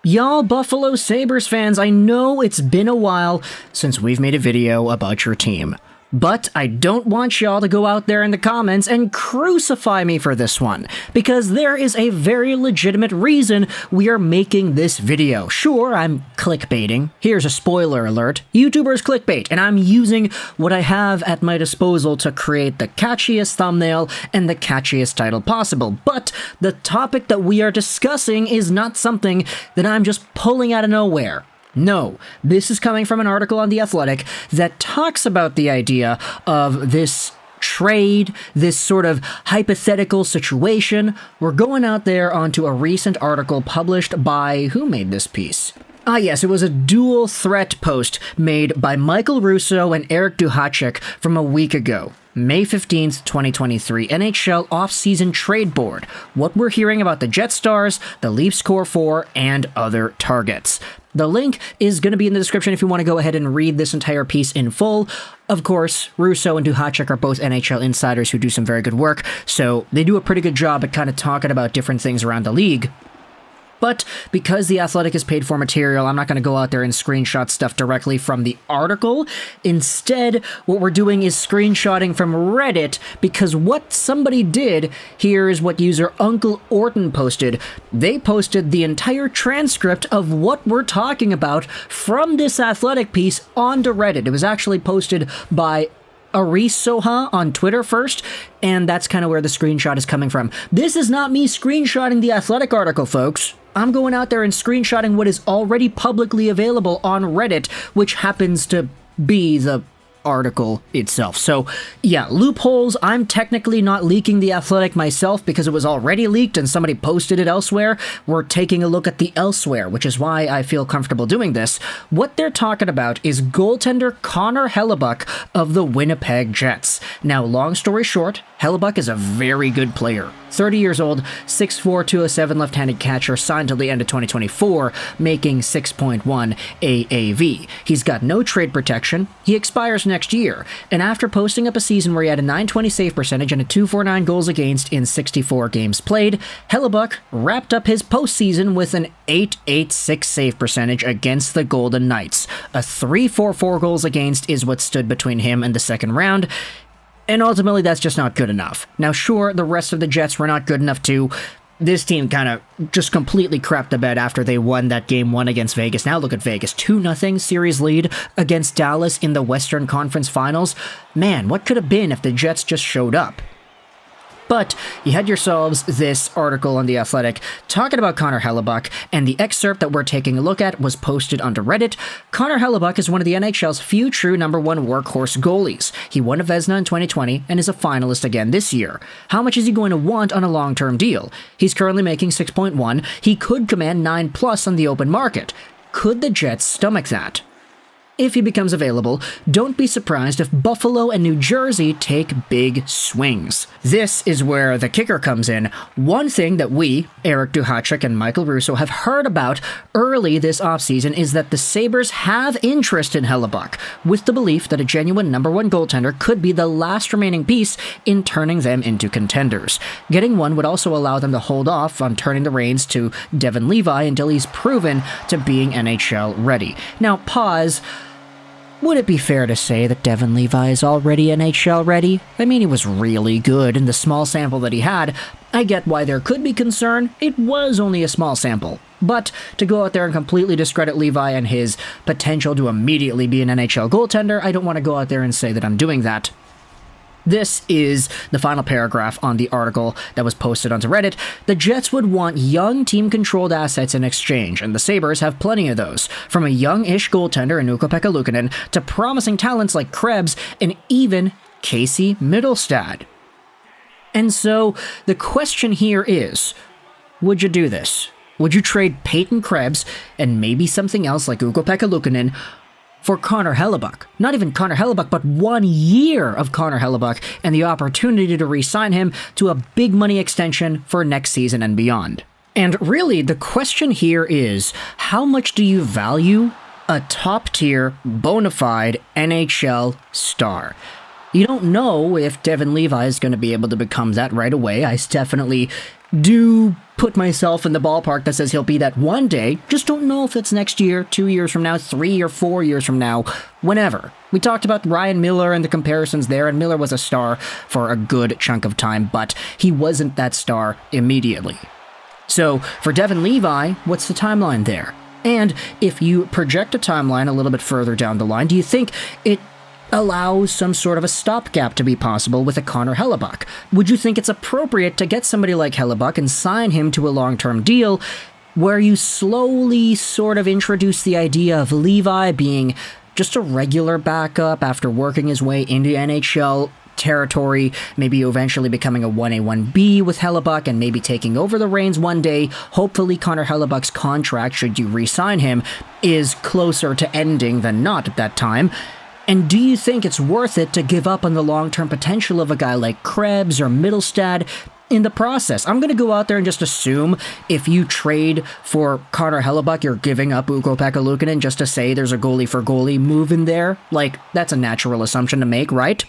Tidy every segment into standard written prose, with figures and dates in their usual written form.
Y'all Buffalo Sabres fans, I know it's been a while since we've made a video about your team, but I don't want y'all to go out there in the comments and crucify me for this one, because there is a very legitimate reason we are making this video. Sure, I'm clickbaiting. Here's a spoiler alert. YouTubers clickbait, and I'm using what I have at my disposal to create the catchiest thumbnail and the catchiest title possible. But the topic that we are discussing is not something that I'm just pulling out of nowhere. No, this is coming from an article on The Athletic that talks about the idea of this trade, this sort of hypothetical situation. We're going out there onto a recent article published by, who made this piece? Ah yes, it was a dual threat post made by Michael Russo and Eric Duhacek from a week ago. May 15th, 2023, NHL Offseason Trade Board. What we're hearing about the Jet Stars, the Leafs Core 4, and other targets. The link is going to be in the description if you want to go ahead and read this entire piece in full. Of course, Russo and Duhacek are both NHL insiders who do some very good work, so they do a pretty good job at kind of talking about different things around the league. But because The Athletic is paid for material, I'm not going to go out there and screenshot stuff directly from the article. Instead, what we're doing is screenshotting from Reddit, because what somebody did here is what user Uncle Orton posted. They posted the entire transcript of what we're talking about from this Athletic piece onto Reddit. It was actually posted by Aris Soha on Twitter first, and that's kind of where the screenshot is coming from. This is not me screenshotting the Athletic article, folks. I'm going out there and screenshotting what is already publicly available on Reddit, which happens to be the article itself. So yeah, loopholes. I'm technically not leaking The Athletic myself because it was already leaked and somebody posted it elsewhere. We're taking a look at the elsewhere, which is why I feel comfortable doing this. What they're talking about is goaltender Connor Hellebuyck of the Winnipeg Jets. Now, long story short, Hellebuck is a very good player. 30 years old, 6'4", 207 left-handed catcher, signed till the end of 2024, making 6.1 AAV. He's got no trade protection. He expires next year. And after posting up a season where he had a .920 save percentage and a .249 goals against in 64 games played, Hellebuck wrapped up his postseason with an .886 save percentage against the Golden Knights. A .344 goals against is what stood between him and the second round. And ultimately, that's just not good enough. Now, sure, the rest of the Jets were not good enough too. This team kind of just completely crapped the bed after they won that Game 1 against Vegas. Now look at Vegas, 2-0 series lead against Dallas in the Western Conference Finals. Man, what could have been if the Jets just showed up? But you had yourselves this article on The Athletic talking about Connor Hellebuyck, and the excerpt that we're taking a look at was posted onto Reddit. Connor Hellebuyck is one of the NHL's few true #1 workhorse goalies. He won a Vezina in 2020 and is a finalist again this year. How much is he going to want on a long-term deal? He's currently making 6.1. He could command 9+ on the open market. Could the Jets stomach that? If he becomes available, don't be surprised if Buffalo and New Jersey take big swings. This is where the kicker comes in. One thing that we, Eric Duhacek and Michael Russo, have heard about early this offseason is that the Sabres have interest in Hellebuck, with the belief that a genuine #1 goaltender could be the last remaining piece in turning them into contenders. Getting one would also allow them to hold off on turning the reins to Devon Levi until he's proven to being NHL ready. Now, pause. Would it be fair to say that Devon Levi is already NHL ready? I mean, he was really good in the small sample that he had. I get why there could be concern. It was only a small sample. But to go out there and completely discredit Levi and his potential to immediately be an NHL goaltender, I don't want to go out there and say that I'm doing that. This is the final paragraph on the article that was posted onto Reddit. The Jets would want young team-controlled assets in exchange, and the Sabres have plenty of those, from a young-ish goaltender in Ukko-Pekka Luukkonen to promising talents like Krebs and even Casey Mittelstadt. And so the question here is, would you do this? Would you trade Peyton Krebs and maybe something else like Ukko-Pekka Luukkonen for Connor Hellebuyck? Not even Connor Hellebuyck, but 1 year of Connor Hellebuyck and the opportunity to re-sign him to a big money extension for next season and beyond. And really, the question here is, how much do you value a top-tier, bona fide NHL star? You don't know if Devin Levi is going to be able to become that right away. I definitely do put myself in the ballpark that says he'll be that one day. Just don't know if it's next year, 2 years from now, 3 or 4 years from now, whenever. We talked about Ryan Miller and the comparisons there, and Miller was a star for a good chunk of time, but he wasn't that star immediately. So for Devin Levi, what's the timeline there? And if you project a timeline a little bit further down the line, do you think it allows some sort of a stopgap to be possible with a Connor Hellebuyck? Would you think it's appropriate to get somebody like Hellebuck and sign him to a long-term deal where you slowly sort of introduce the idea of Levi being just a regular backup after working his way into NHL territory, maybe eventually becoming a 1A, 1B with Hellebuck and maybe taking over the reins one day? Hopefully Connor Hellebuck's contract, should you re-sign him, is closer to ending than not at that time. And do you think it's worth it to give up on the long-term potential of a guy like Krebs or Mittelstadt in the process? I'm going to go out there and just assume if you trade for Connor Hellebuyck, you're giving up Ukko-Pekka Luukkonen just to say there's a goalie-for-goalie move in there. Like, that's a natural assumption to make, right?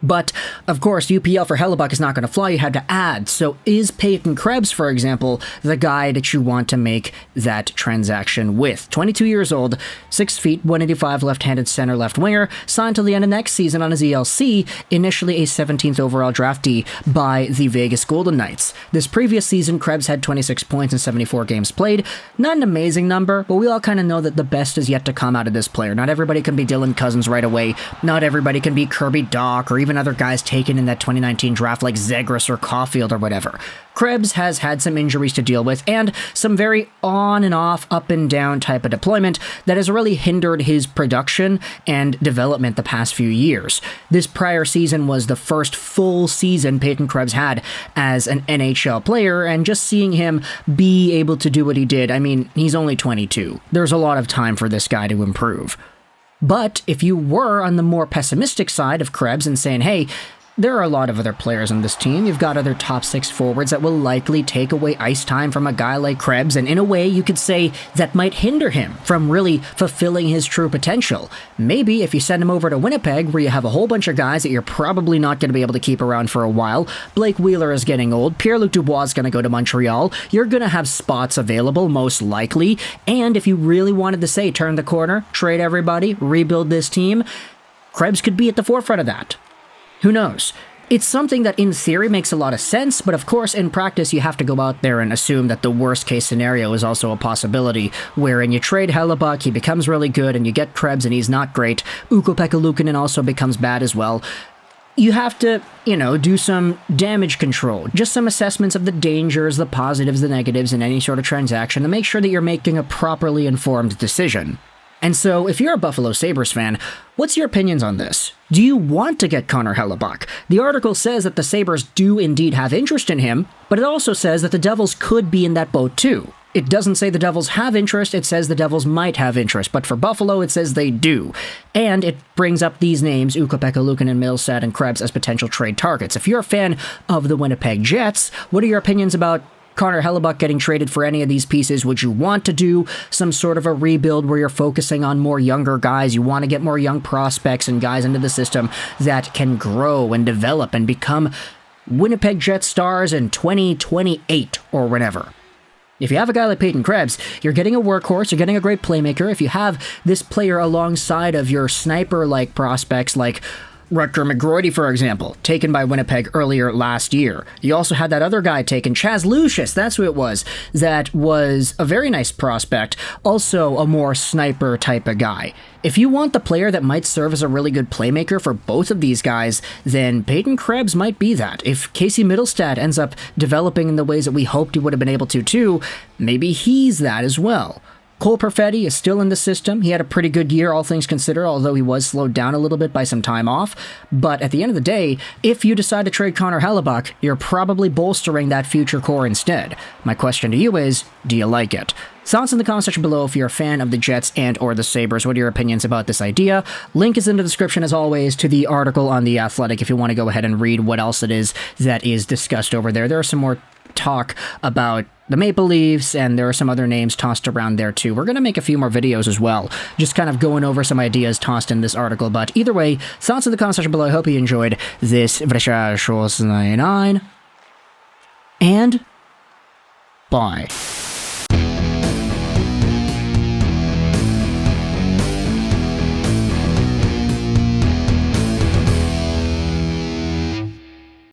But, of course, UPL for Hellebuck is not going to fly. You had to add. So is Peyton Krebs, for example, the guy that you want to make that transaction with? 22 years old, 6 feet, 185, left-handed center, left winger, signed till the end of next season on his ELC, initially a 17th overall draftee by the Vegas Golden Knights. This previous season, Krebs had 26 points in 74 games played. Not an amazing number, but we all kind of know that the best is yet to come out of this player. Not everybody can be Dylan Cousins right away. Not everybody can be Kirby Dach or even other guys taken in that 2019 draft like Zegras or Caulfield or whatever. Krebs has had some injuries to deal with and some very on and off, up and down type of deployment that has really hindered his production and development the past few years. This prior season was the first full season Peyton Krebs had as an NHL player, and just seeing him be able to do what he did, I mean, he's only 22. There's a lot of time for this guy to improve. But if you were on the more pessimistic side of Krebs and saying, hey, there are a lot of other players on this team. You've got other top 6 forwards that will likely take away ice time from a guy like Krebs, and in a way you could say that might hinder him from really fulfilling his true potential. Maybe if you send him over to Winnipeg, where you have a whole bunch of guys that you're probably not going to be able to keep around for a while. Blake Wheeler is getting old. Pierre-Luc Dubois is going to go to Montreal. You're going to have spots available, most likely. And if you really wanted to say turn the corner, trade everybody, rebuild this team, Krebs could be at the forefront of that. Who knows? It's something that in theory makes a lot of sense, but of course in practice you have to go out there and assume that the worst case scenario is also a possibility, wherein you trade Hellebuck, he becomes really good, and you get Krebs and he's not great. Ukko-Pekka Luukkonen also becomes bad as well. You have to, do some damage control, just some assessments of the dangers, the positives, the negatives in any sort of transaction to make sure that you're making a properly informed decision. And so, if you're a Buffalo Sabres fan, what's your opinions on this? Do you want to get Connor Hellebuyck? The article says that the Sabres do indeed have interest in him, but it also says that the Devils could be in that boat too. It doesn't say the Devils have interest, it says the Devils might have interest, but for Buffalo it says they do. And it brings up these names, Ukko-Pekka Luukkonen, Mittelstadt, and Krebs, as potential trade targets. If you're a fan of the Winnipeg Jets, what are your opinions about Connor Hellebuyck getting traded for any of these pieces? Would you want to do some sort of a rebuild where you're focusing on more younger guys? You want to get more young prospects and guys into the system that can grow and develop and become Winnipeg Jets stars in 2028 or whenever. If you have a guy like Peyton Krebs, you're getting a workhorse, you're getting a great playmaker. If you have this player alongside of your sniper-like prospects like Rutger McGroarty, for example, taken by Winnipeg earlier last year. You also had that other guy taken, Chaz Lucius, that's who it was, that was a very nice prospect, also a more sniper type of guy. If you want the player that might serve as a really good playmaker for both of these guys, then Peyton Krebs might be that. If Casey Mittelstadt ends up developing in the ways that we hoped he would have been able to too, maybe he's that as well. Cole Perfetti is still in the system. He had a pretty good year, all things considered, although he was slowed down a little bit by some time off. But at the end of the day, if you decide to trade Connor Hellebuyck, you're probably bolstering that future core instead. My question to you is, do you like it? Thoughts in the comment section below if you're a fan of the Jets and or the Sabres. What are your opinions about this idea? Link is in the description, as always, to the article on The Athletic if you want to go ahead and read what else it is that is discussed over there. There are some more talk about the Maple Leafs, and there are some other names tossed around there too. We're going to make a few more videos as well, just kind of going over some ideas tossed in this article. But either way, thoughts in the comment section below. I hope you enjoyed this Vrishashos 99. And bye.